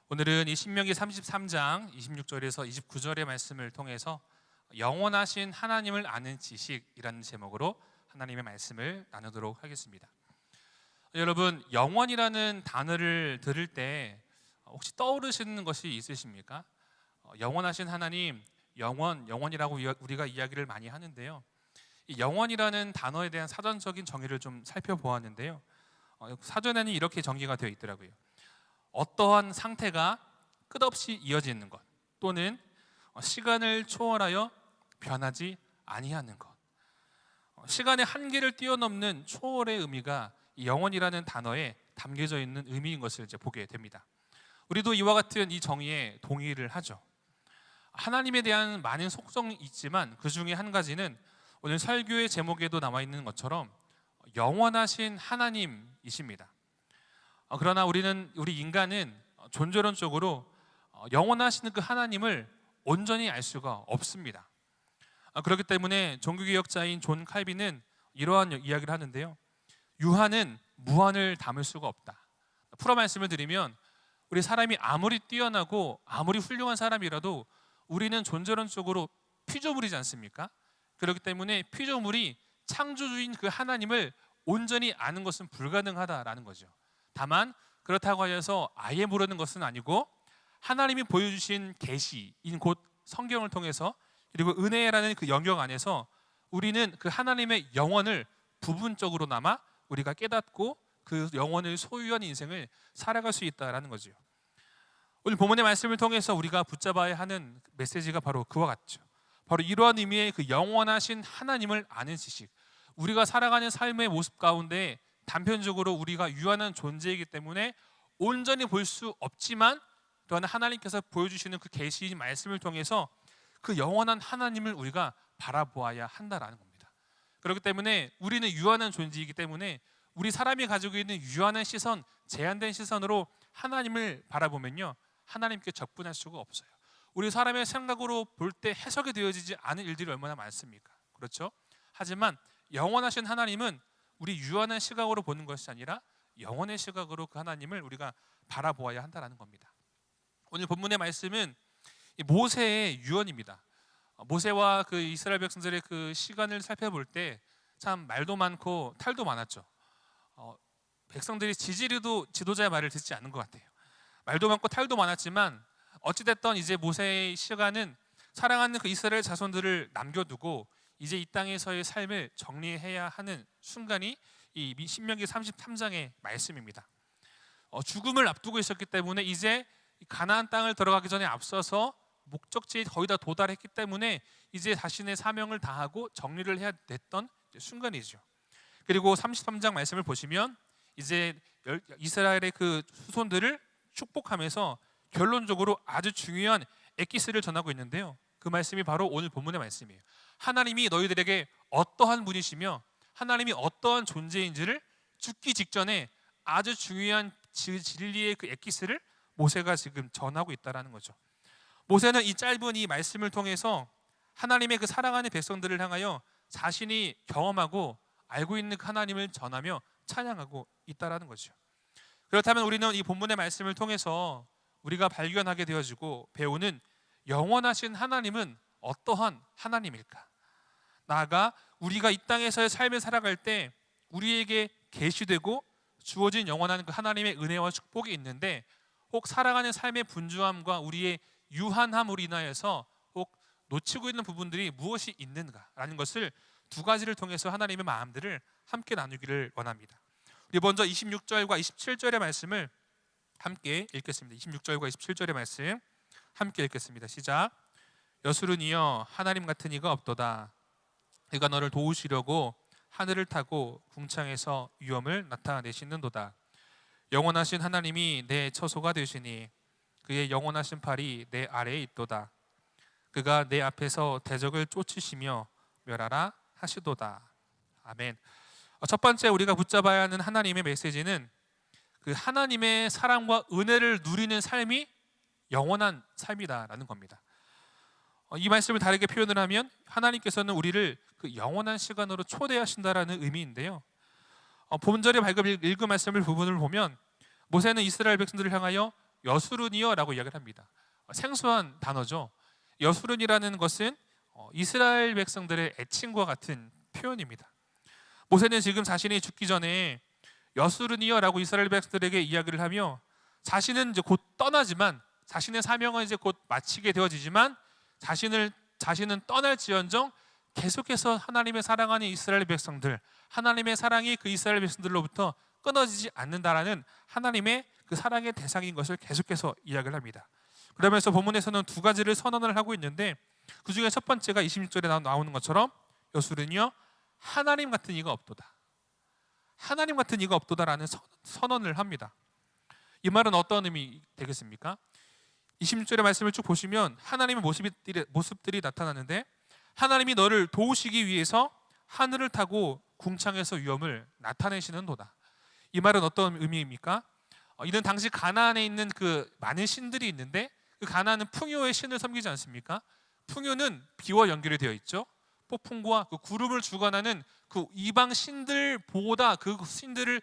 오늘은 이 신명기 33장 26절에서 29절의 말씀을 통해서 영원하신 하나님을 아는 지식이라는 제목으로 하나님의 말씀을 나누도록 하겠습니다. 여러분, 영원이라는 단어를 들을 때 혹시 떠오르시는 것이 있으십니까? 영원하신 하나님, 영원이라고 우리가 이야기를 많이 하는데요. 이 영원이라는 단어에 대한 사전적인 정의를 좀 살펴보았는데요. 사전에는 이렇게 정의가 되어 있더라고요. 어떠한 상태가 끝없이 이어지는 것, 또는 시간을 초월하여 변하지 아니하는 것. 시간의 한계를 뛰어넘는 초월의 의미가 이 영원이라는 단어에 담겨져 있는 의미인 것을 이제 보게 됩니다. 우리도 이와 같은 이 정의에 동의를 하죠. 하나님에 대한 많은 속성이 있지만 그 중에 한 가지는 오늘 설교의 제목에도 나와 있는 것처럼 영원하신 하나님이십니다. 그러나 우리 인간은 존재론적으로 영원하신 그 하나님을 온전히 알 수가 없습니다. 그렇기 때문에 종교개혁자인 존 칼빈은 이러한 이야기를 하는데요. 유한은 무한을 담을 수가 없다. 풀어 말씀을 드리면 우리 사람이 아무리 뛰어나고 아무리 훌륭한 사람이라도 우리는 존재론적으로 피조물이지 않습니까? 그렇기 때문에 피조물이 창조주인 그 하나님을 온전히 아는 것은 불가능하다라는 거죠. 다만 그렇다고 하여서 아예 모르는 것은 아니고 하나님이 보여주신 계시인 곧 성경을 통해서 그리고 은혜라는 그 영역 안에서 우리는 그 하나님의 영원을 부분적으로나마 우리가 깨닫고 그 영원을 소유한 인생을 살아갈 수 있다라는 거죠. 오늘 본문의 말씀을 통해서 우리가 붙잡아야 하는 메시지가 바로 그와 같죠. 바로 이러한 의미의 그 영원하신 하나님을 아는 지식, 우리가 살아가는 삶의 모습 가운데 단편적으로 우리가 유한한 존재이기 때문에 온전히 볼 수 없지만 또한 하나님께서 보여주시는 그 계시인 말씀을 통해서 그 영원한 하나님을 우리가 바라보아야 한다라는 겁니다. 그렇기 때문에 우리는 유한한 존재이기 때문에 우리 사람이 가지고 있는 유한한 시선, 제한된 시선으로 하나님을 바라보면요, 하나님께 접근할 수가 없어요. 우리 사람의 생각으로 볼 때 해석이 되어지지 않은 일들이 얼마나 많습니까? 그렇죠? 하지만 영원하신 하나님은 우리 유한한 시각으로 보는 것이 아니라 영원의 시각으로 그 하나님을 우리가 바라보아야 한다는 겁니다. 오늘 본문의 말씀은 모세의 유언입니다. 모세와 그 이스라엘 백성들의 그 시간을 살펴볼 때 참 말도 많고 탈도 많았죠. 백성들이 지도자의 말을 듣지 않는 것 같아요. 말도 많고 탈도 많았지만 어찌됐든 이제 모세의 시간은 사랑하는 그 이스라엘 자손들을 남겨두고 이제 이 땅에서의 삶을 정리해야 하는 순간이 이 신명기 33장의 말씀입니다. 죽음을 앞두고 있었기 때문에 이제 가나안 땅을 들어가기 전에 앞서서 목적지에 거의 다 도달했기 때문에 이제 자신의 사명을 다하고 정리를 해야 됐던 순간이죠. 그리고 33장 말씀을 보시면 이제 이스라엘의 그 후손들을 축복하면서 결론적으로 아주 중요한 엑기스를 전하고 있는데요. 그 말씀이 바로 오늘 본문의 말씀이에요. 하나님이 너희들에게 어떠한 분이시며 하나님이 어떠한 존재인지를 죽기 직전에 아주 중요한 진리의 그 엑기스를 모세가 지금 전하고 있다는 거죠. 모세는 이 짧은 이 말씀을 통해서 하나님의 그 사랑하는 백성들을 향하여 자신이 경험하고 알고 있는 그 하나님을 전하며 찬양하고 있다는 거죠. 그렇다면 우리는 이 본문의 말씀을 통해서 우리가 발견하게 되어지고 배우는 영원하신 하나님은 어떠한 하나님일까? 나아가 우리가 이 땅에서의 삶을 살아갈 때 우리에게 계시되고 주어진 영원한 그 하나님의 은혜와 축복이 있는데 혹 살아가는 삶의 분주함과 우리의 유한함으로 인하여서 혹 놓치고 있는 부분들이 무엇이 있는가라는 것을 두 가지를 통해서 하나님의 마음들을 함께 나누기를 원합니다. 우리 먼저 26절과 27절의 말씀을 함께 읽겠습니다. 26절과 27절의 말씀 함께 읽겠습니다. 시작. 여수른이여 하나님 같은 이가 없도다. 그가 너를 도우시려고 하늘을 타고 궁창에서 위엄을 나타내시는도다. 영원하신 하나님이 내 처소가 되시니 그의 영원하신 팔이 내 아래에 있도다. 그가 내 앞에서 대적을 쫓으시며 멸하라 하시도다. 아멘. 첫 번째 우리가 붙잡아야 하는 하나님의 메시지는 그 하나님의 사랑과 은혜를 누리는 삶이 영원한 삶이다라는 겁니다. 이 말씀을 다르게 표현을 하면 하나님께서는 우리를 그 영원한 시간으로 초대하신다라는 의미인데요. 본절의 읽은 말씀을 부분을 보면 모세는 이스라엘 백성들을 향하여 여수른이여라고 이야기를 합니다. 생소한 단어죠. 여수른이라는 것은 이스라엘 백성들의 애칭과 같은 표현입니다. 모세는 지금 자신이 죽기 전에 여수른이여라고 이스라엘 백성들에게 이야기를 하며 자신은 이제 곧 떠나지만 자신의 사명은 이제 곧 마치게 되어지지만 자신은 떠날지언정 계속해서 하나님의 사랑하는 이스라엘 백성들, 하나님의 사랑이 그 이스라엘 백성들로부터 끊어지지 않는다라는 하나님의 그 사랑의 대상인 것을 계속해서 이야기를 합니다. 그러면서 본문에서는 두 가지를 선언을 하고 있는데 그 중에 첫 번째가 26절에 나오는 것처럼 여수른이여 하나님 같은 이가 없도다. 하나님 같은 이가 없도다라는 선언을 합니다. 이 말은 어떤 의미 되겠습니까? 26절의 말씀을 쭉 보시면 하나님의 모습들이 나타나는데 하나님이 너를 도우시기 위해서 하늘을 타고 궁창에서 위엄을 나타내시는도다. 이 말은 어떤 의미입니까? 이는 당시 가나안에 있는 그 많은 신들이 있는데 그 가나안은 풍요의 신을 섬기지 않습니까? 풍요는 비와 연결이 되어 있죠. 폭풍과 그 구름을 주관하는 그 이방 신들보다 그 신들을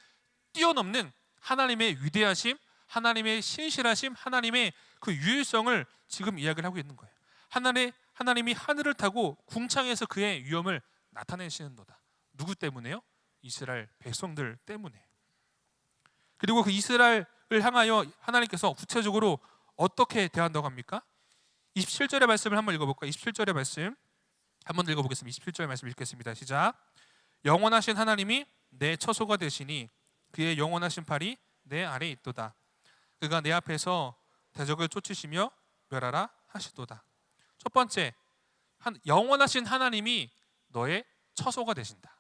뛰어넘는 하나님의 위대하심, 하나님의 신실하심, 하나님의 그 유일성을 지금 이야기를 하고 있는 거예요. 하나님이 하늘을 타고 궁창에서 그의 위엄을 나타내시는도다. 누구 때문에요? 이스라엘 백성들 때문에. 그리고 그 이스라엘을 향하여 하나님께서 구체적으로 어떻게 대한다고 합니까? 27절의 말씀을 한번 읽어볼까요? 27절의 말씀 한번 읽어보겠습니다. 27절의 말씀 읽겠습니다. 시작. 영원하신 하나님이 내 처소가 되시니 그의 영원하신 팔이 내 아래에 있도다. 그가 내 앞에서 대적을 쫓으시며 멸하라 하시도다. 첫 번째, 영원하신 하나님이 너의 처소가 되신다.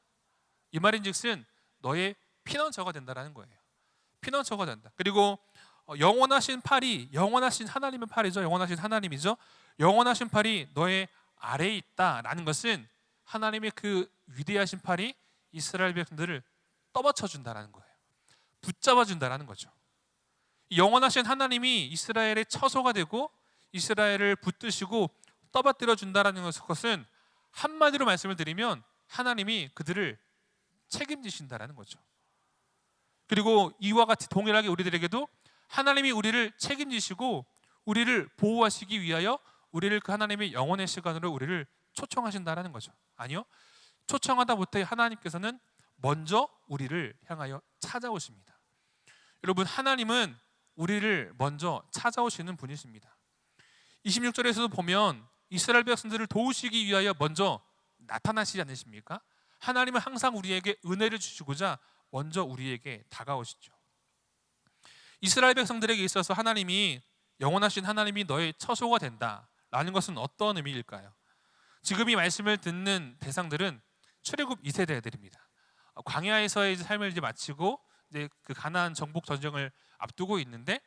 이 말인즉슨 너의 피난처가 된다라는 거예요. 피난처가 된다. 그리고 영원하신 팔이 영원하신 하나님의 팔이죠. 영원하신 하나님이죠. 영원하신 팔이 너의 아래에 있다라는 것은 하나님의 그 위대하신 팔이 이스라엘 백성들을 떠받쳐 준다라는 거예요. 붙잡아 준다라는 거죠. 영원하신 하나님이 이스라엘의 처소가 되고 이스라엘을 붙드시고 떠받들어 준다라는 것은 한마디로 말씀을 드리면 하나님이 그들을 책임지신다라는 거죠. 그리고 이와 같이 동일하게 우리들에게도 하나님이 우리를 책임지시고 우리를 보호하시기 위하여 우리를 그 하나님의 영원의 시간으로 우리를 초청하신다라는 거죠. 아니요, 초청하다 못해 하나님께서는 먼저 우리를 향하여 찾아오십니다. 여러분, 하나님은 우리를 먼저 찾아오시는 분이십니다. 26절에서도 보면 이스라엘 백성들을 도우시기 위하여 먼저 나타나시지 않으십니까? 하나님은 항상 우리에게 은혜를 주시고자 먼저 우리에게 다가오시죠. 이스라엘 백성들에게 있어서 하나님이 영원하신 하나님이 너의 처소가 된다라는 것은 어떤 의미일까요? 지금 이 말씀을 듣는 대상들은 출애굽 2세대들입니다. 광야에서의 삶을 이제 마치고 이제 그 가나안 정복 전쟁을 앞두고 있는데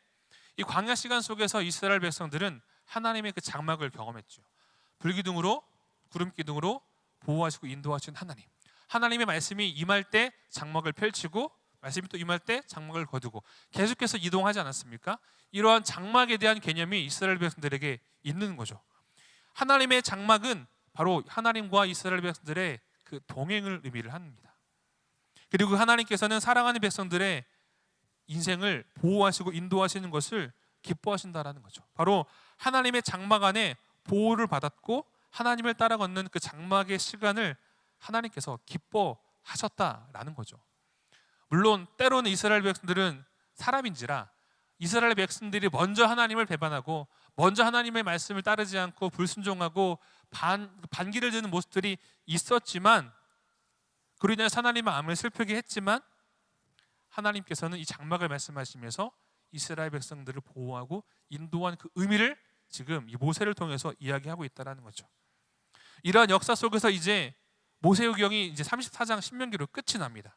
이 광야 시간 속에서 이스라엘 백성들은 하나님의 그 장막을 경험했죠. 불기둥으로 구름 기둥으로 보호하시고 인도하신 하나님. 하나님의 말씀이 임할 때 장막을 펼치고 말씀이 또 임할 때 장막을 거두고 계속해서 이동하지 않았습니까? 이러한 장막에 대한 개념이 이스라엘 백성들에게 있는 거죠. 하나님의 장막은 바로 하나님과 이스라엘 백성들의 그 동행을 의미를 합니다. 그리고 하나님께서는 사랑하는 백성들의 인생을 보호하시고 인도하시는 것을 기뻐하신다라는 거죠. 바로 하나님의 장막 안에 보호를 받았고 하나님을 따라 걷는 그 장막의 시간을 하나님께서 기뻐하셨다라는 거죠. 물론 때로는 이스라엘 백성들은 사람인지라 이스라엘 백성들이 먼저 하나님을 배반하고 먼저 하나님의 말씀을 따르지 않고 불순종하고 반기를 드는 모습들이 있었지만 그로 인해서 하나님의 마음을 슬프게 했지만 하나님께서는 이 장막을 말씀하시면서 이스라엘 백성들을 보호하고 인도한 그 의미를 지금 이 모세를 통해서 이야기하고 있다는 거죠. 이러한 역사 속에서 이제 모세오경이 이제 34장 신명기로 끝이 납니다.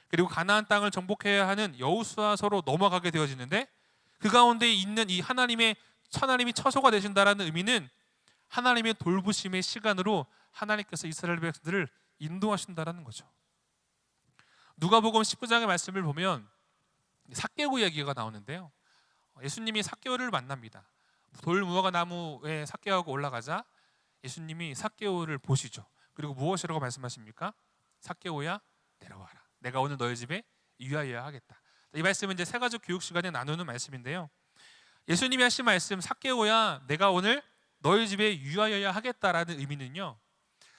그리고 가나안 땅을 정복해야 하는 여호수아서로 넘어가게 되어지는데 그 가운데 있는 이 하나님이 처소가 되신다라는 의미는 하나님의 돌보심의 시간으로 하나님께서 이스라엘 백성들을 인도하신다라는 거죠. 누가복음 19장의 말씀을 보면 삭개오 이야기가 나오는데요. 예수님이 삭개오를 만납니다. 돌 무화과 나무에 삭개오가 올라가자 예수님이 삭개오를 보시죠. 그리고 무엇이라고 말씀하십니까? 삭개오야 내려와라. 내가 오늘 너희 집에 유하여야 하겠다. 이 말씀은 이제 세 가족 교육 시간에 나누는 말씀인데요. 예수님이 하신 말씀 삭개오야 내가 오늘 너희 집에 유하여야 하겠다라는 의미는요,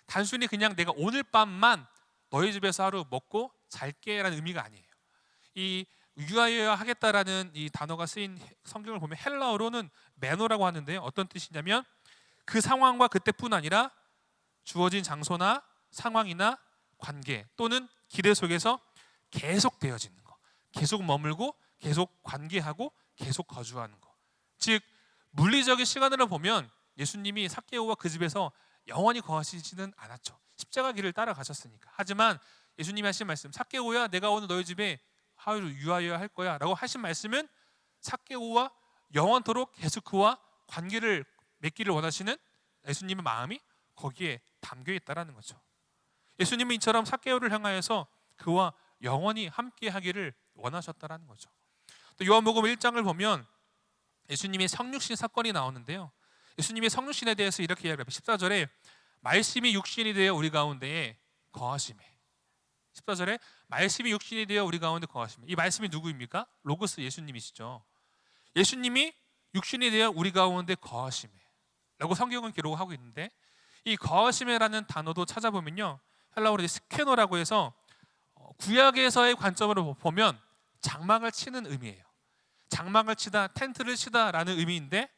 단순히 그냥 내가 오늘 밤만 너희 집에서 하루 먹고 잘게라는 의미가 아니에요. 이 유하여야 하겠다라는 이 단어가 쓰인 성경을 보면 헬라어로는 메노라고 하는데요, 어떤 뜻이냐면 그 상황과 그때뿐 아니라 주어진 장소나 상황이나 관계 또는 기대 속에서 계속 되어지는 거, 계속 머물고 계속 관계하고 계속 거주하는 거. 즉 물리적인 시간으로 보면 예수님이 삭개오와 그 집에서 영원히 거하시지는 않았죠. 십자가 길을 따라가셨으니까. 하지만 예수님이 하신 말씀, 삭개오야 내가 오늘 너희 집에 하루 유하여야 할 거야 라고 하신 말씀은 삭개오와 영원토록 계속 그와 관계를 맺기를 원하시는 예수님의 마음이 거기에 담겨 있다라는 거죠. 예수님은 이처럼 삭개오를 향하여서 그와 영원히 함께 하기를 원하셨다라는 거죠. 또 요한복음 1장을 보면 예수님의 성육신 사건이 나오는데요, 예수님의 성육신에 대해서 이렇게 이야기합니다. 14절에 말씀이 육신이 되어 우리 가운데에 거하시매. 14절에 말씀이 육신이 되어 우리 가운데 거하시매. 이 말씀이 누구입니까? 로고스 예수님이시죠. 예수님이 육신이 되어 우리 가운데 거하시매 라고 성경은 기록하고 있는데, 이 거하시매라는 단어도 찾아보면요, 헬라어로 스케노라고 해서 구약에서의 관점으로 보면 장막을 치는 의미예요. 장막을 치다, 텐트를 치다라는 의미인데,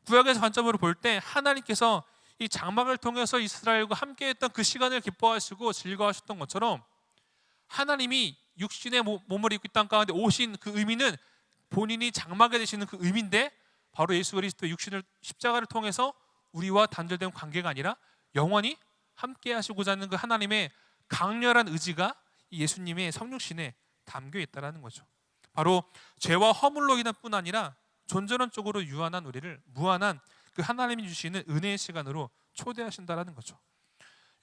구약에서 관점으로 볼 때 하나님께서 이 장막을 통해서 이스라엘과 함께했던 그 시간을 기뻐하시고 즐거워하셨던 것처럼 하나님이 육신의 몸을 입고 이 땅 가운데 오신 그 의미는 본인이 장막에 되시는 그 의미인데, 바로 예수 그리스도의 육신을 십자가를 통해서 우리와 단절된 관계가 아니라 영원히 함께 하시고자 하는 그 하나님의 강렬한 의지가 이 예수님의 성육신에 담겨 있다는 거죠. 바로 죄와 허물로 인한 뿐 아니라 존재론적으로 유한한 우리를 무한한 그 하나님이 주시는 은혜의 시간으로 초대하신다는 거죠.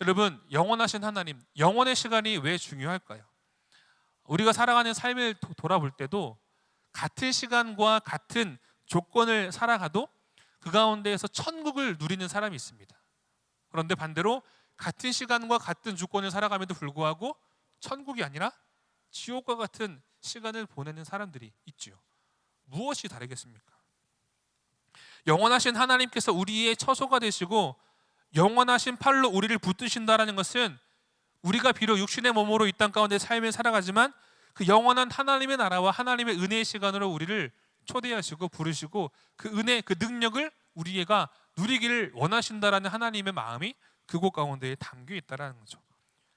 여러분, 영원하신 하나님, 영원의 시간이 왜 중요할까요? 우리가 살아가는 삶을 돌아볼 때도 같은 시간과 같은 조건을 살아가도 그 가운데에서 천국을 누리는 사람이 있습니다. 그런데 반대로 같은 시간과 같은 조건을 살아감에도 불구하고 천국이 아니라 지옥과 같은 시간을 보내는 사람들이 있지요. 무엇이 다르겠습니까? 영원하신 하나님께서 우리의 처소가 되시고 영원하신 팔로 우리를 붙드신다는 것은 우리가 비록 육신의 몸으로 이 땅 가운데 삶을 살아가지만 그 영원한 하나님의 나라와 하나님의 은혜의 시간으로 우리를 초대하시고 부르시고 그 은혜, 그 능력을 우리가 누리기를 원하신다라는 하나님의 마음이 그곳 가운데에 담겨 있다는 거죠.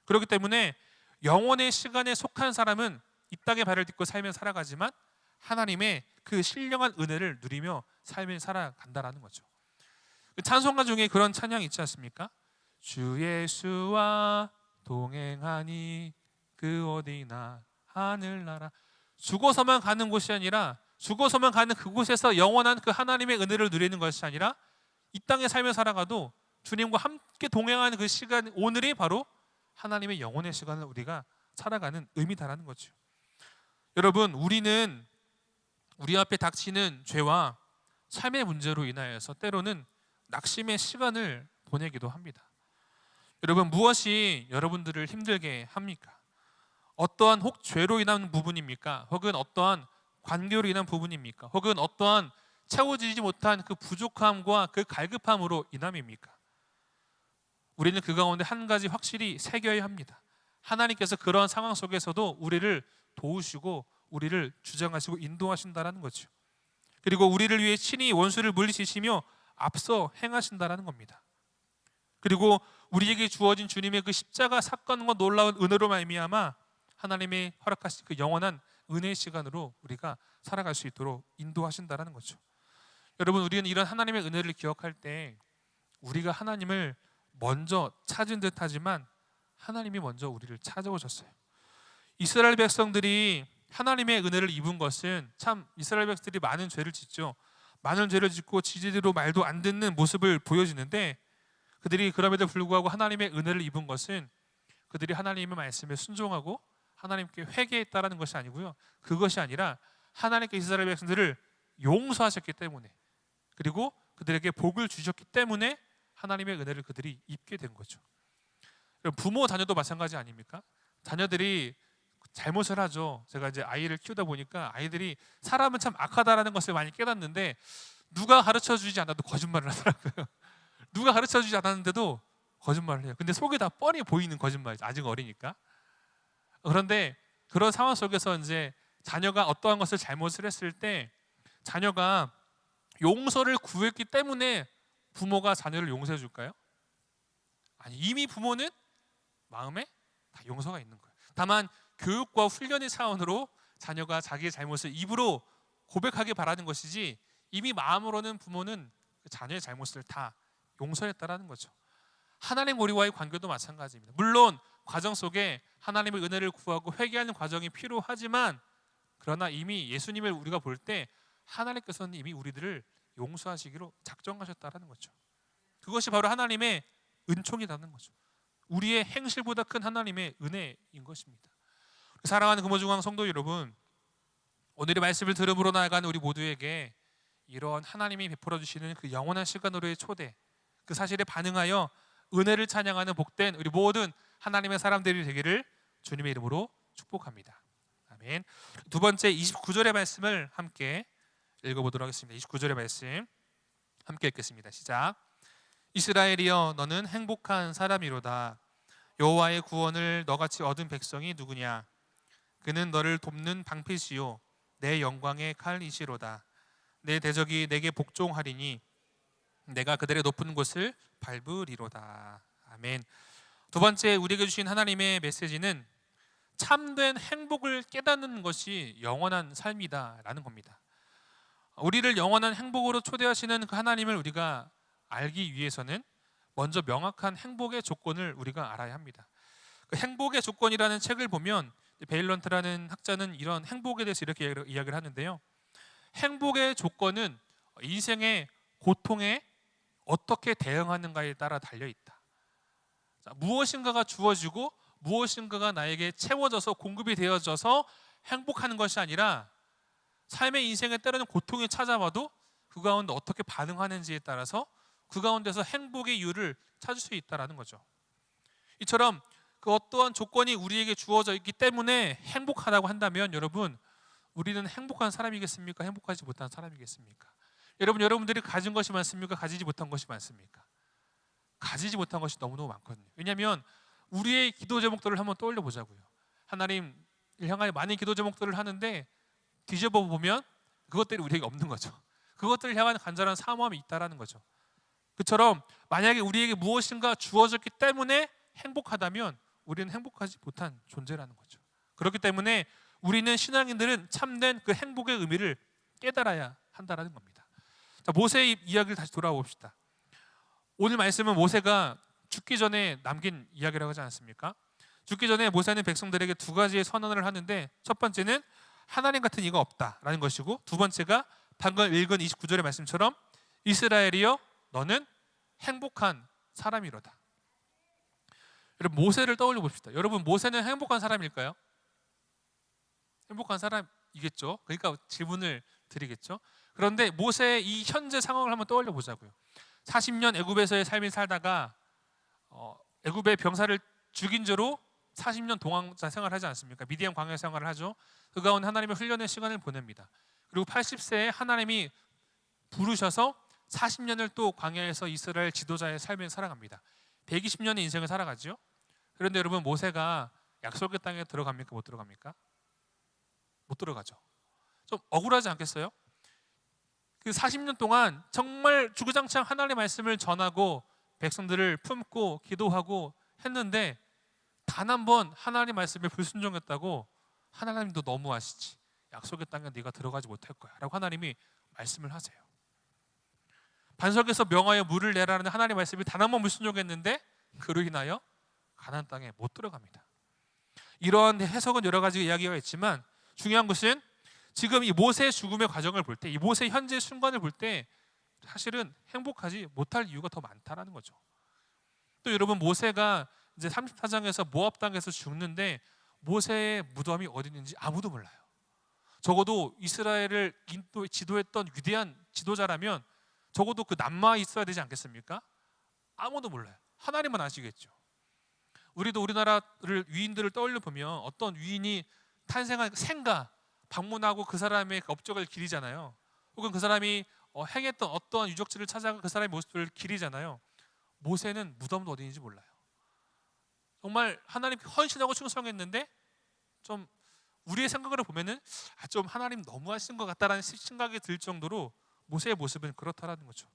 그렇기 때문에 영원의 시간에 속한 사람은 이 땅에 발을 딛고 삶을 살아가지만 하나님의 그 신령한 은혜를 누리며 삶을 살아간다는 거죠. 찬송가 중에 그런 찬양이 있지 않습니까? 주 예수와 동행하니 그 어디나 하늘나라. 죽어서만 가는 곳이 아니라, 죽어서만 가는 그곳에서 영원한 그 하나님의 은혜를 누리는 것이 아니라 이 땅의 삶을 살아가도 주님과 함께 동행하는 그 시간, 오늘이 바로 하나님의 영원의 시간을 우리가 살아가는 의미다라는 거죠. 여러분, 우리는 우리 앞에 닥치는 죄와 삶의 문제로 인하여서 때로는 낙심의 시간을 보내기도 합니다. 여러분, 무엇이 여러분들을 힘들게 합니까? 어떠한 혹 죄로 인한 부분입니까? 혹은 어떠한 관계로 인한 부분입니까? 혹은 어떠한 채워지지 못한 그 부족함과 그 갈급함으로 인함입니까? 우리는 그 가운데 한 가지 확실히 새겨야 합니다. 하나님께서 그런 상황 속에서도 우리를 도우시고 우리를 주장하시고 인도하신다는 거죠. 그리고 우리를 위해 친히 원수를 물리치시며 앞서 행하신다는 겁니다. 그리고 우리에게 주어진 주님의 그 십자가 사건과 놀라운 은혜로 말미암아 하나님의 허락하신 그 영원한 은혜의 시간으로 우리가 살아갈 수 있도록 인도하신다는 거죠. 여러분, 우리는 이런 하나님의 은혜를 기억할 때 우리가 하나님을 먼저 찾은 듯 하지만 하나님이 먼저 우리를 찾아오셨어요. 이스라엘 백성들이 하나님의 은혜를 입은 것은, 참 이스라엘 백성들이 많은 죄를 짓죠. 많은 죄를 짓고 지지대로 말도 안 듣는 모습을 보여지는데, 그들이 그럼에도 불구하고 하나님의 은혜를 입은 것은 그들이 하나님의 말씀에 순종하고 하나님께 회개했다라는 것이 아니고요, 그것이 아니라 하나님께 이스라엘 백성들을 용서하셨기 때문에, 그리고 그들에게 복을 주셨기 때문에 하나님의 은혜를 그들이 입게 된 거죠. 부모 자녀도 마찬가지 아닙니까? 자녀들이 잘못을 하죠. 제가 이제 아이를 키우다 보니까 아이들이 사람은 참 악하다라는 것을 많이 깨닫는데 누가 가르쳐주지 않아도 거짓말을 하더라고요. 누가 가르쳐주지 않았는데도 거짓말을 해요. 근데 속에 다 뻔히 보이는 거짓말이죠. 아직 어리니까. 그런데 그런 상황 속에서 이제 자녀가 어떠한 것을 잘못을 했을 때 자녀가 용서를 구했기 때문에 부모가 자녀를 용서해 줄까요? 아니, 이미 부모는 마음에 다 용서가 있는 거예요. 다만 교육과 훈련의 차원으로 자녀가 자기의 잘못을 입으로 고백하기 바라는 것이지 이미 마음으로는 부모는 자녀의 잘못을 다 용서했다라는 거죠. 하나님 우리와의 관계도 마찬가지입니다. 물론 과정 속에 하나님의 은혜를 구하고 회개하는 과정이 필요하지만 그러나 이미 예수님을 우리가 볼 때 하나님께서는 이미 우리들을 용서하시기로 작정하셨다라는 거죠. 그것이 바로 하나님의 은총이라는 거죠. 우리의 행실보다 큰 하나님의 은혜인 것입니다. 사랑하는 금호중앙 성도 여러분, 오늘의 말씀을 들음으로 나아가는 우리 모두에게 이런 하나님이 베풀어 주시는 그 영원한 시간으로의 초대, 그 사실에 반응하여 은혜를 찬양하는 복된 우리 모든 하나님의 사람들이 되기를 주님의 이름으로 축복합니다. 아멘. 두 번째 29절의 말씀을 함께 읽어보도록 하겠습니다. 29절의 말씀 함께 읽겠습니다. 시작. 이스라엘이여 너는 행복한 사람이로다. 여호와의 구원을 너같이 얻은 백성이 누구냐? 그는 너를 돕는 방패시요 내 영광의 칼이시로다. 내 대적이 내게 복종하리니 내가 그들의 높은 곳을 밟으리로다. 아멘. 두 번째 우리에게 주신 하나님의 메시지는 참된 행복을 깨닫는 것이 영원한 삶이다라는 겁니다. 우리를 영원한 행복으로 초대하시는 그 하나님을 우리가 알기 위해서는 먼저 명확한 행복의 조건을 우리가 알아야 합니다. 그 행복의 조건이라는 책을 보면 베일런트라는 학자는 이런 행복에 대해서 이렇게 이야기를 하는데요. 행복의 조건은 인생의 고통에 어떻게 대응하는가에 따라 달려있다. 무엇인가가 주어지고 무엇인가가 나에게 채워져서 공급이 되어져서 행복하는 것이 아니라 삶의 인생에 때로는 고통이 찾아와도 그 가운데 어떻게 반응하는지에 따라서 그 가운데서 행복의 이유를 찾을 수 있다는 거죠. 이처럼 그 어떠한 조건이 우리에게 주어져 있기 때문에 행복하다고 한다면 여러분, 우리는 행복한 사람이겠습니까? 행복하지 못한 사람이겠습니까? 여러분들이 가진 것이 많습니까? 가지지 못한 것이 많습니까? 가지지 못한 것이 너무너무 많거든요. 왜냐하면 우리의 기도 제목들을 한번 떠올려 보자고요. 하나님을 향하여 많은 기도 제목들을 하는데 뒤집어 보면 그것들이 우리에게 없는 거죠. 그것들을 향한 간절한 사모함이 있다라는 거죠. 그처럼 만약에 우리에게 무엇인가 주어졌기 때문에 행복하다면 우리는 행복하지 못한 존재라는 거죠. 그렇기 때문에 우리는 신앙인들은 참된 그 행복의 의미를 깨달아야 한다는 겁니다. 자, 모세의 이야기를 다시 돌아봅시다. 오늘 말씀은 모세가 죽기 전에 남긴 이야기라고 하지 않습니까? 죽기 전에 모세는 백성들에게 두 가지의 선언을 하는데 첫 번째는 하나님 같은 이가 없다라는 것이고 두 번째가 방금 읽은 29절의 말씀처럼 이스라엘이여 너는 행복한 사람이로다. 여러분 모세를 떠올려 봅시다. 여러분 모세는 행복한 사람일까요? 행복한 사람이겠죠. 그러니까 질문을 드리겠죠. 그런데 모세의 이 현재 상황을 한번 떠올려 보자고요. 40년 애굽에서의 삶을 살다가 애굽의 병사를 죽인 죄로 40년 동왕자 생활을 하지 않습니까? 미디안 광야 생활을 하죠. 그 가운데 하나님의 훈련의 시간을 보냅니다. 그리고 80세에 하나님이 부르셔서 40년을 또 광야에서 이스라엘 지도자의 삶을 살아갑니다. 120년의 인생을 살아가죠. 그런데 여러분 모세가 약속의 땅에 들어갑니까? 못 들어갑니까? 못 들어가죠. 좀 억울하지 않겠어요? 그 40년 동안 정말 주구장창 하나님의 말씀을 전하고 백성들을 품고 기도하고 했는데 단 한 번 하나님의 말씀에 불순종했다고 하나님도 너무하시지. 약속의 땅에 네가 들어가지 못할 거야 라고 하나님이 말씀을 하세요. 반석에서 명하여 물을 내라는 하나님의 말씀이 단 한 번 불순종했는데 그로 인하여 가나안 땅에 못 들어갑니다. 이러한 해석은 여러 가지 이야기가 있지만 중요한 것은 지금 이 모세의 죽음의 과정을 볼 때, 이 모세의 현재 순간을 볼 때 사실은 행복하지 못할 이유가 더 많다라는 거죠. 또 여러분 모세가 이제 34장에서 모압 땅에서 죽는데 모세의 무덤이 어디 있는지 아무도 몰라요. 적어도 이스라엘을 지도했던 위대한 지도자라면 적어도 그 남마에 있어야 되지 않겠습니까? 아무도 몰라요. 하나님만 아시겠죠. 우리도 우리나라를 위인들을 떠올려 보면 어떤 위인이 탄생한 생가 방문하고 그 사람의 그 업적을 기리잖아요. 혹은 그 사람이 행했던 어떠한 유적지를 찾아가 그 사람의 모습을 기리잖아요. 모세는 무덤도 어디인지 몰라요. 정말 하나님 헌신하고 충성했는데 좀 우리의 생각으로 보면은 좀 하나님 너무하신 것 같다라는 생각이 들 정도로 모세의 모습은 그렇다라는 거죠.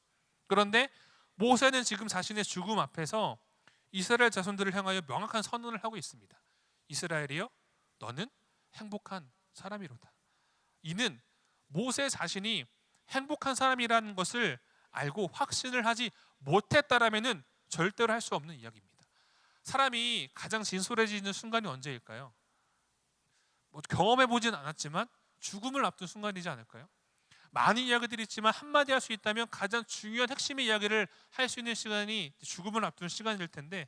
그런데 모세는 지금 자신의 죽음 앞에서 이스라엘 자손들을 향하여 명확한 선언을 하고 있습니다. 이스라엘이여, 너는 행복한 사람이로다. 이는 모세 자신이 행복한 사람이라는 것을 알고 확신을 하지 못했다라면은 절대로 할 수 없는 이야기입니다. 사람이 가장 진솔해지는 순간이 언제일까요? 경험해 보진 않았지만 죽음을 앞둔 순간이지 않을까요? 많은 이야기들이 있지만 한마디 할 수 있다면 가장 중요한 핵심의 이야기를 할 수 있는 시간이 죽음을 앞둔 시간일 텐데,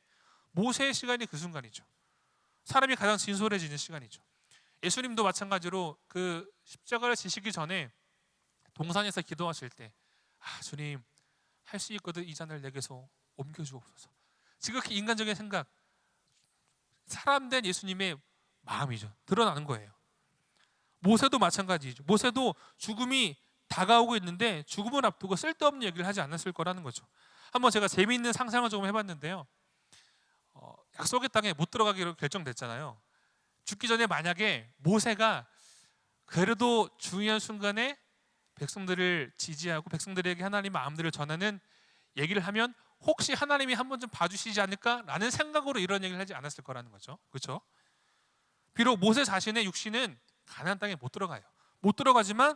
모세의 시간이 그 순간이죠. 사람이 가장 진솔해지는 시간이죠. 예수님도 마찬가지로 그 십자가를 지시기 전에 동산에서 기도하실 때, 주님, 할 수 있거든 이 잔을 내게서 옮겨주옵소서. 지극히 인간적인 생각, 사람 된 예수님의 마음이죠. 드러나는 거예요. 모세도 마찬가지죠. 모세도 죽음이 다가오고 있는데 죽음을 앞두고 쓸데없는 얘기를 하지 않았을 거라는 거죠. 한번 제가 재미있는 상상을 조금 해봤는데요. 약속의 땅에 못 들어가기로 결정됐잖아요. 죽기 전에 만약에 모세가 그래도 중요한 순간에 백성들을 지지하고 백성들에게 하나님의 마음들을 전하는 얘기를 하면 혹시 하나님이 한 번 좀 봐주시지 않을까라는 생각으로 이런 얘기를 하지 않았을 거라는 거죠. 그렇죠? 비록 모세 자신의 육신은 가나안 땅에 못 들어가요. 못 들어가지만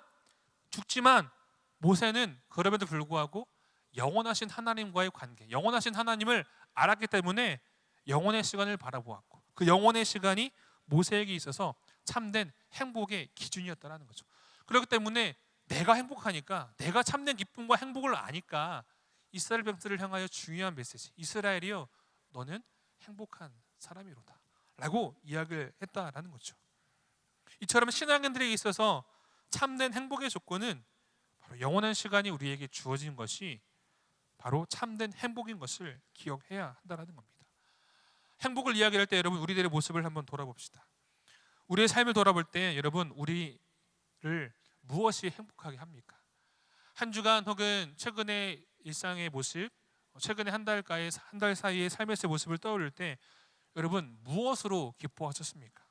죽지만 모세는 그럼에도 불구하고 영원하신 하나님과의 관계, 영원하신 하나님을 알았기 때문에 영원의 시간을 바라보았고, 그 영원의 시간이 모세에게 있어서 참된 행복의 기준이었다는 거죠. 그렇기 때문에 내가 행복하니까, 내가 참된 기쁨과 행복을 아니까 이스라엘 백성들을 향하여 중요한 메시지, 이스라엘이여, 너는 행복한 사람이로다 라고 이야기를 했다라는 거죠. 이처럼 신앙인들에게 있어서 참된 행복의 조건은 바로 영원한 시간이 우리에게 주어진 것이 바로 참된 행복인 것을 기억해야 한다는 겁니다. 행복을 이야기할 때 여러분, 우리들의 모습을 한번 돌아봅시다. 우리의 삶을 돌아볼 때 여러분, 우리를 무엇이 행복하게 합니까? 한 주간 혹은 최근의 일상의 모습, 최근의 한 달 사이의 삶에서의 모습을 떠올릴 때 여러분, 무엇으로 기뻐하셨습니까?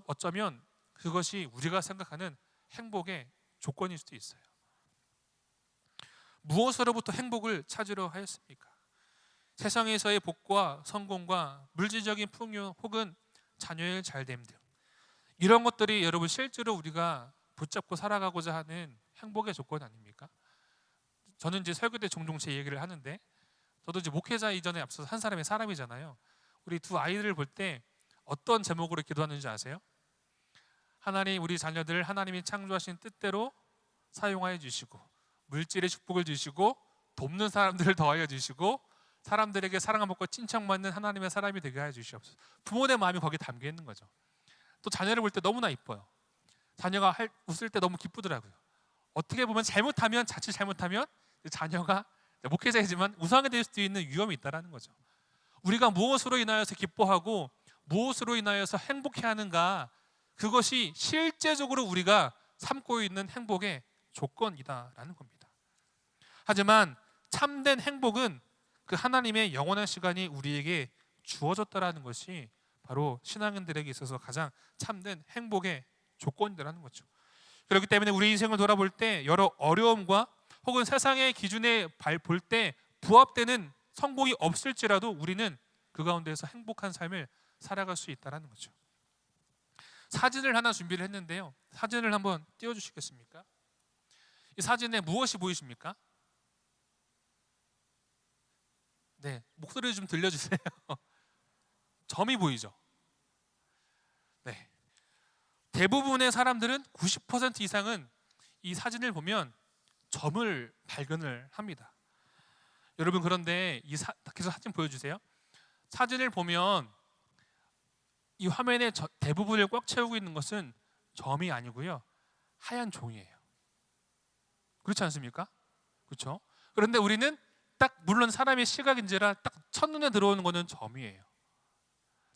어쩌면 그것이 우리가 생각하는 행복의 조건일 수도 있어요. 무엇으로부터 행복을 찾으려 하였습니까? 세상에서의 복과 성공과 물질적인 풍요 혹은 자녀의 잘됨 등 이런 것들이 여러분 실제로 우리가 붙잡고 살아가고자 하는 행복의 조건 아닙니까? 저는 이제 설교 때 종종 제 얘기를 하는데, 저도 이제 목회자 이전에 앞서서 한 사람의 사람이잖아요. 우리 두 아이들을 볼 때 어떤 제목으로 기도하는지 아세요? 하나님, 우리 자녀들을 하나님이 창조하신 뜻대로 사용하여 주시고, 물질의 축복을 주시고, 돕는 사람들을 더하여 주시고, 사람들에게 사랑을 받고 칭찬받는 하나님의 사람이 되게 하여 주시옵소서. 부모의 마음이 거기에 담겨 있는 거죠. 또 자녀를 볼 때 너무나 이뻐요. 자녀가 웃을 때 너무 기쁘더라고요. 어떻게 보면 자칫 잘못하면 자녀가 목회자이지만 우상이 될 수도 있는 위험이 있다는 거죠. 우리가 무엇으로 인하여서 기뻐하고 무엇으로 인하여서 행복해하는가, 그것이 실제적으로 우리가 삼고 있는 행복의 조건이다라는 겁니다. 하지만 참된 행복은 그 하나님의 영원한 시간이 우리에게 주어졌다라는 것이 바로 신앙인들에게 있어서 가장 참된 행복의 조건이라는 거죠. 그렇기 때문에 우리 인생을 돌아볼 때 여러 어려움과 혹은 세상의 기준에 볼 때 부합되는 성공이 없을지라도 우리는 그 가운데에서 행복한 삶을 살아갈 수 있다는 거죠. 사진을 하나 준비를 했는데요. 사진을 한번 띄워주시겠습니까? 이 사진에 무엇이 보이십니까? 네, 목소리 좀 들려주세요. 점이 보이죠? 네. 대부분의 사람들은 90% 이상은 이 사진을 보면 점을 발견을 합니다. 여러분, 그런데 계속 사진 보여주세요. 사진을 보면 이 화면의 대부분을 꽉 채우고 있는 것은 점이 아니고요, 하얀 종이에요. 그렇지 않습니까? 그렇죠? 그런데 우리는 물론 사람의 시각인지라 딱 첫눈에 들어오는 것은 점이에요.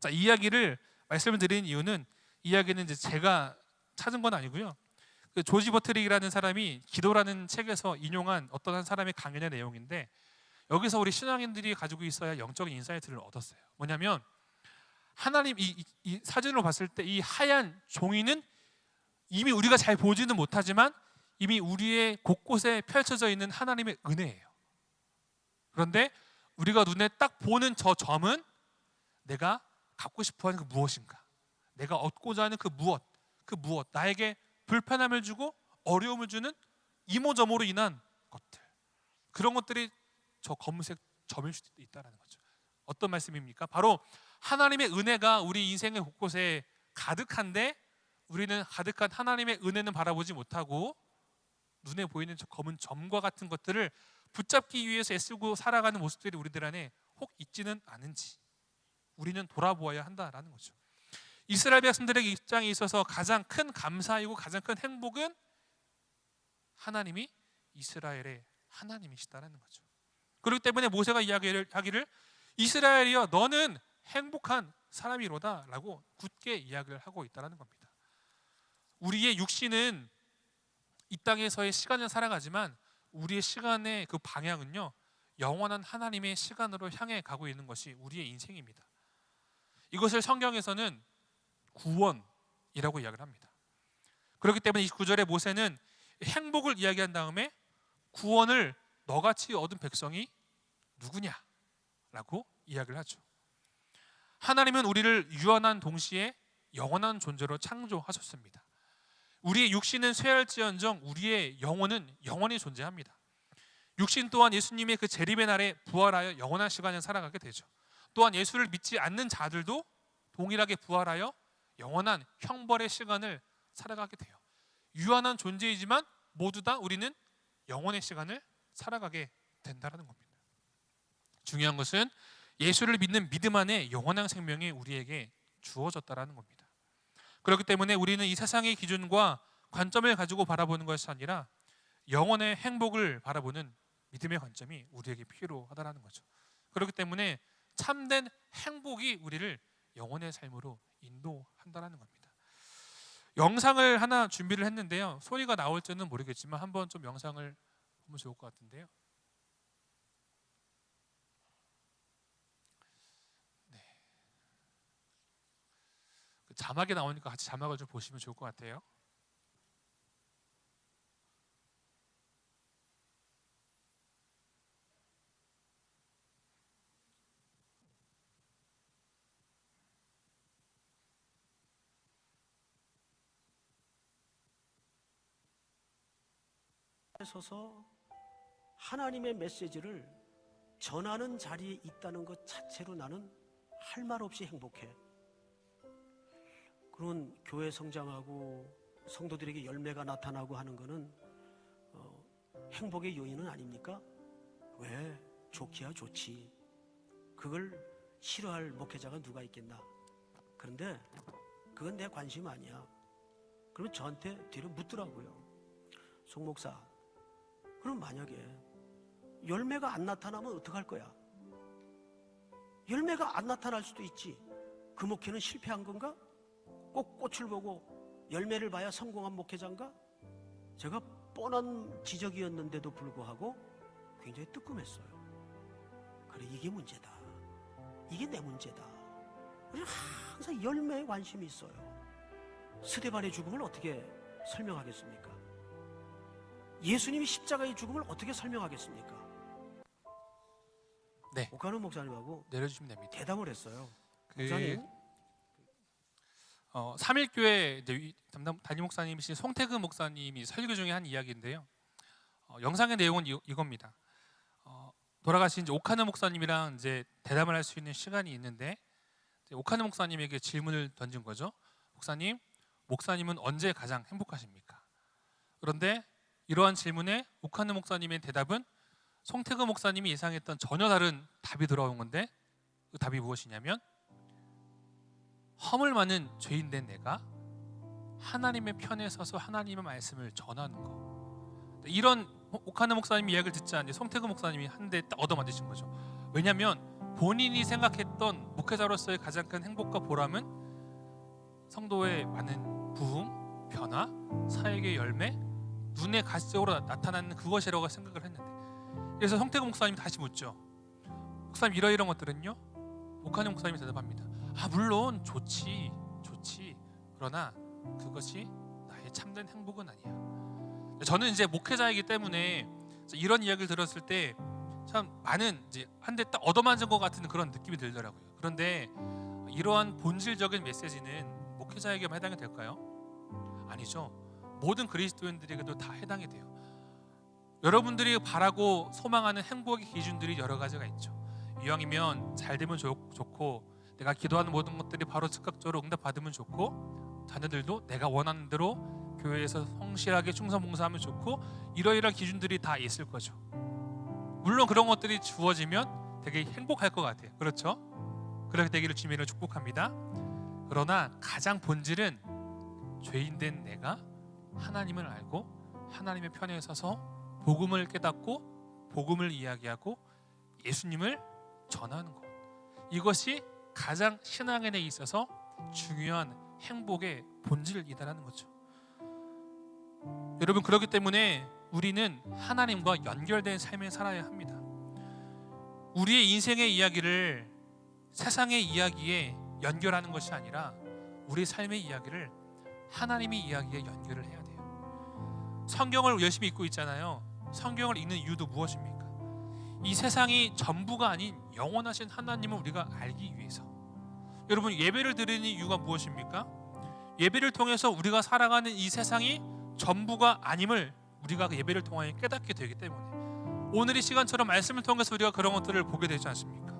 자, 이 이야기를 말씀을 드린 이유는 이야기는 이제 제가 찾은 건 아니고요. 그 조지 버트릭이라는 사람이 기도라는 책에서 인용한 어떤 한 사람의 강연의 내용인데, 여기서 우리 신앙인들이 가지고 있어야 영적인 인사이트를 얻었어요. 뭐냐면 하나님 이 사진으로 봤을 때 이 하얀 종이는 이미 우리가 잘 보지는 못하지만 이미 우리의 곳곳에 펼쳐져 있는 하나님의 은혜예요. 그런데 우리가 눈에 딱 보는 저 점은 내가 갖고 싶어하는 그 무엇인가, 내가 얻고자 하는 그 무엇, 나에게 불편함을 주고 어려움을 주는 이모저모로 인한 것들, 그런 것들이 저 검은색 점일 수도 있다는 거죠. 어떤 말씀입니까? 바로 하나님의 은혜가 우리 인생의 곳곳에 가득한데 우리는 가득한 하나님의 은혜는 바라보지 못하고 눈에 보이는 저 검은 점과 같은 것들을 붙잡기 위해서 애쓰고 살아가는 모습들이 우리들 안에 혹 있지는 않은지 우리는 돌아보아야 한다라는 거죠. 이스라엘 백성들의 입장에 있어서 가장 큰 감사이고 가장 큰 행복은 하나님이 이스라엘의 하나님이시다라는 거죠. 그렇기 때문에 모세가 이야기를 이스라엘이여 너는 행복한 사람이로다 라고 굳게 이야기를 하고 있다는 겁니다. 우리의 육신은 이 땅에서의 시간을 살아가지만 우리의 시간의 그 방향은요, 영원한 하나님의 시간으로 향해 가고 있는 것이 우리의 인생입니다. 이것을 성경에서는 구원이라고 이야기를 합니다. 그렇기 때문에 이 9절에 모세는 행복을 이야기한 다음에 구원을 너같이 얻은 백성이 누구냐라고 이야기를 하죠. 하나님은 우리를 유한한 동시에 영원한 존재로 창조하셨습니다. 우리의 육신은 쇠할지언정 우리의 영혼은 영원히 존재합니다. 육신 또한 예수님의 그 재림의 날에 부활하여 영원한 시간을 살아가게 되죠. 또한 예수를 믿지 않는 자들도 동일하게 부활하여 영원한 형벌의 시간을 살아가게 돼요. 유한한 존재이지만 모두 다 우리는 영원의 시간을 살아가게 된다는 겁니다. 중요한 것은 예수를 믿는 믿음 안에 영원한 생명이 우리에게 주어졌다는 겁니다. 그렇기 때문에 우리는 이 세상의 기준과 관점을 가지고 바라보는 것이 아니라 영원의 행복을 바라보는 믿음의 관점이 우리에게 필요하다는 거죠. 그렇기 때문에 참된 행복이 우리를 영원의 삶으로 인도한다는 겁니다. 영상을 하나 준비를 했는데요. 소리가 나올지는 모르겠지만 한번 좀 영상을 보면 좋을 것 같은데요. 네. 자막이 나오니까 같이 자막을 좀 보시면 좋을 것 같아요. 서서 하나님의 메시지를 전하는 자리에 있다는 것 자체로 나는 할 말 없이 행복해. 그런 교회 성장하고 성도들에게 열매가 나타나고 하는 것은 행복의 요인은 아닙니까? 왜? 좋기야 좋지. 그걸 싫어할 목회자가 누가 있겠나? 그런데 그건 내 관심 아니야. 그러면 저한테 뒤로 묻더라고요. 송 목사, 그럼 만약에 열매가 안 나타나면 어떡할 거야? 열매가 안 나타날 수도 있지. 그 목회는 실패한 건가? 꼭 꽃을 보고 열매를 봐야 성공한 목회자인가? 제가 뻔한 지적이었는데도 불구하고 굉장히 뜨끔했어요. 그래, 이게 문제다. 이게 내 문제다. 우리는 항상 열매에 관심이 있어요. 스데반의 죽음을 어떻게 설명하겠습니까? 예수님이 십자가의 죽음을 어떻게 설명하겠습니까? 네. 오카노 목사님하고 내려주시면 됩니다. 대담을 했어요. 목사님, 3일교회 담임 목사님이신 송태근 목사님이 설교 중에 한 이야기인데요. 영상의 내용은 이겁니다. 돌아가신 이제 오카노 목사님이랑 이제 대담을 할 수 있는 시간이 있는데, 오카노 목사님에게 질문을 던진 거죠. 목사님은 언제 가장 행복하십니까? 그런데 이러한 질문에 오카노 목사님의 대답은 송태근 목사님이 예상했던 전혀 다른 답이 들어온 건데, 그 답이 무엇이냐면 허물 많은 죄인된 내가 하나님의 편에 서서 하나님의 말씀을 전하는 거. 이런 오카노 목사님 이야기를 듣지 않니 송태근 목사님이 한 대 딱 얻어맞으신 거죠. 왜냐하면 본인이 생각했던 목회자로서의 가장 큰 행복과 보람은 성도의 많은 부흥, 변화, 사역의 열매, 눈에 가시적으로 나타나는 그것이라고 생각을 했는데, 그래서 성태구 목사님이 다시 묻죠. 목사님, 이런 것들은요? 목한영 목사님이 대답합니다. 물론 좋지. 그러나 그것이 나의 참된 행복은 아니야. 저는 이제 목회자이기 때문에 이런 이야기를 들었을 때 참 많은 이제 한 대 딱 얻어맞은 것 같은 그런 느낌이 들더라고요. 그런데 이러한 본질적인 메시지는 목회자에게만 해당이 될까요? 아니죠. 모든 그리스도인들에게도 다 해당이 돼요. 여러분들이 바라고 소망하는 행복의 기준들이 여러 가지가 있죠. 이왕이면 잘 되면 좋고, 내가 기도하는 모든 것들이 바로 즉각적으로 응답받으면 좋고, 자녀들도 내가 원하는 대로 교회에서 성실하게 충성봉사하면 좋고, 이러이러한 기준들이 다 있을 거죠. 물론 그런 것들이 주어지면 되게 행복할 것 같아요. 그렇죠? 그렇게 되기를 주님으로 축복합니다. 그러나 가장 본질은 죄인된 내가 하나님을 알고 하나님의 편에 서서 복음을 깨닫고 복음을 이야기하고 예수님을 전하는 것, 이것이 가장 신앙에 있어서 중요한 행복의 본질이다라는 거죠. 여러분, 그렇기 때문에 우리는 하나님과 연결된 삶을 살아야 합니다. 우리의 인생의 이야기를 세상의 이야기에 연결하는 것이 아니라 우리 삶의 이야기를 하나님의 이야기에 연결을 해야 돼요. 성경을 열심히 읽고 있잖아요. 성경을 읽는 이유도 무엇입니까? 이 세상이 전부가 아닌 영원하신 하나님을 우리가 알기 위해서. 여러분, 예배를 드리는 이유가 무엇입니까? 예배를 통해서 우리가 살아가는 이 세상이 전부가 아님을 우리가 그 예배를 통하여 깨닫게 되기 때문에, 오늘 이 시간처럼 말씀을 통해서 우리가 그런 것들을 보게 되지 않습니까?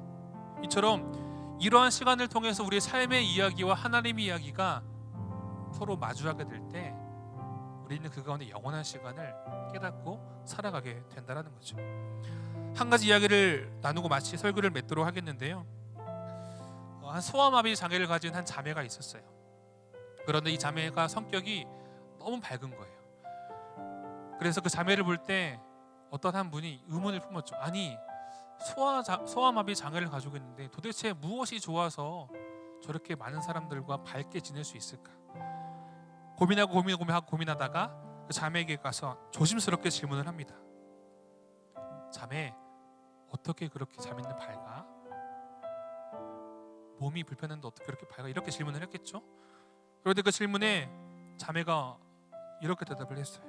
이처럼 이러한 시간을 통해서 우리의 삶의 이야기와 하나님의 이야기가 서로 마주하게 될 때 우리는 그 가운데 영원한 시간을 깨닫고 살아가게 된다는 거죠. 한 가지 이야기를 나누고 마치 설교를 맺도록 하겠는데요. 한 소아마비 장애를 가진 한 자매가 있었어요. 그런데 이 자매가 성격이 너무 밝은 거예요. 그래서 그 자매를 볼 때 어떤 한 분이 의문을 품었죠. 아니, 소아마비 장애를 가지고 있는데 도대체 무엇이 좋아서 저렇게 많은 사람들과 밝게 지낼 수 있을까? 고민하다가 그 자매에게 가서 조심스럽게 질문을 합니다. 자매, 어떻게 그렇게 자매는 밝아? 몸이 불편한데 어떻게 그렇게 밝아? 이렇게 질문을 했겠죠. 그런데 그 질문에 자매가 이렇게 대답을 했어요.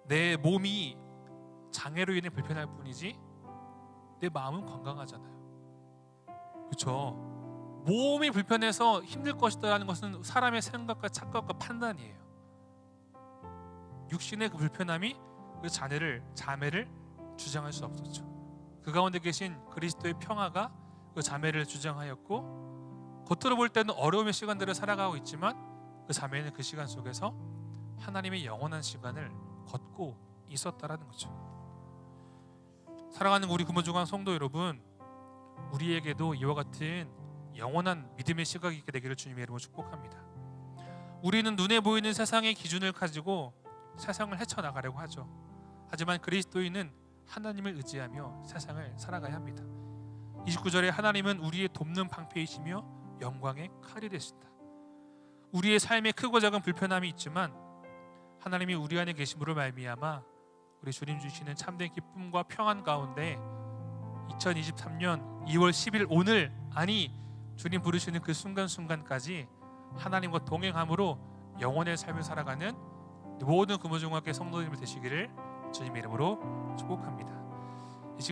내 몸이 장애로 인해 불편할 뿐이지 내 마음은 건강하잖아요. 그렇죠? 몸이 불편해서 힘들 것이다라는 것은 사람의 생각과 착각과 판단이에요. 육신의 그 불편함이 그 자매를 주장할 수 없었죠. 그 가운데 계신 그리스도의 평화가 그 자매를 주장하였고, 겉으로 볼 때는 어려움의 시간들을 살아가고 있지만 그 자매는 그 시간 속에서 하나님의 영원한 시간을 걷고 있었다라는 거죠. 사랑하는 우리 금호중앙 성도 여러분, 우리에게도 이와 같은 영원한 믿음의 시각이 있게 되기를 주님의 이름으로 축복합니다. 우리는 눈에 보이는 세상의 기준을 가지고 세상을 헤쳐나가려고 하죠. 하지만 그리스도인은 하나님을 의지하며 세상을 살아가야 합니다. 29절에 하나님은 우리의 돕는 방패이시며 영광의 칼이 되신다. 우리의 삶에 크고 작은 불편함이 있지만 하나님이 우리 안에 계심으로 말미암아 우리 주님 주시는 참된 기쁨과 평안 가운데 2023년 2월 10일 오늘, 아니 주님 부르시는 그 순간순간까지 하나님과 동행함으로 영원의 삶을 살아가는 모든 금호중학교 성도님들 되시기를 주님의 이름으로 축복합니다.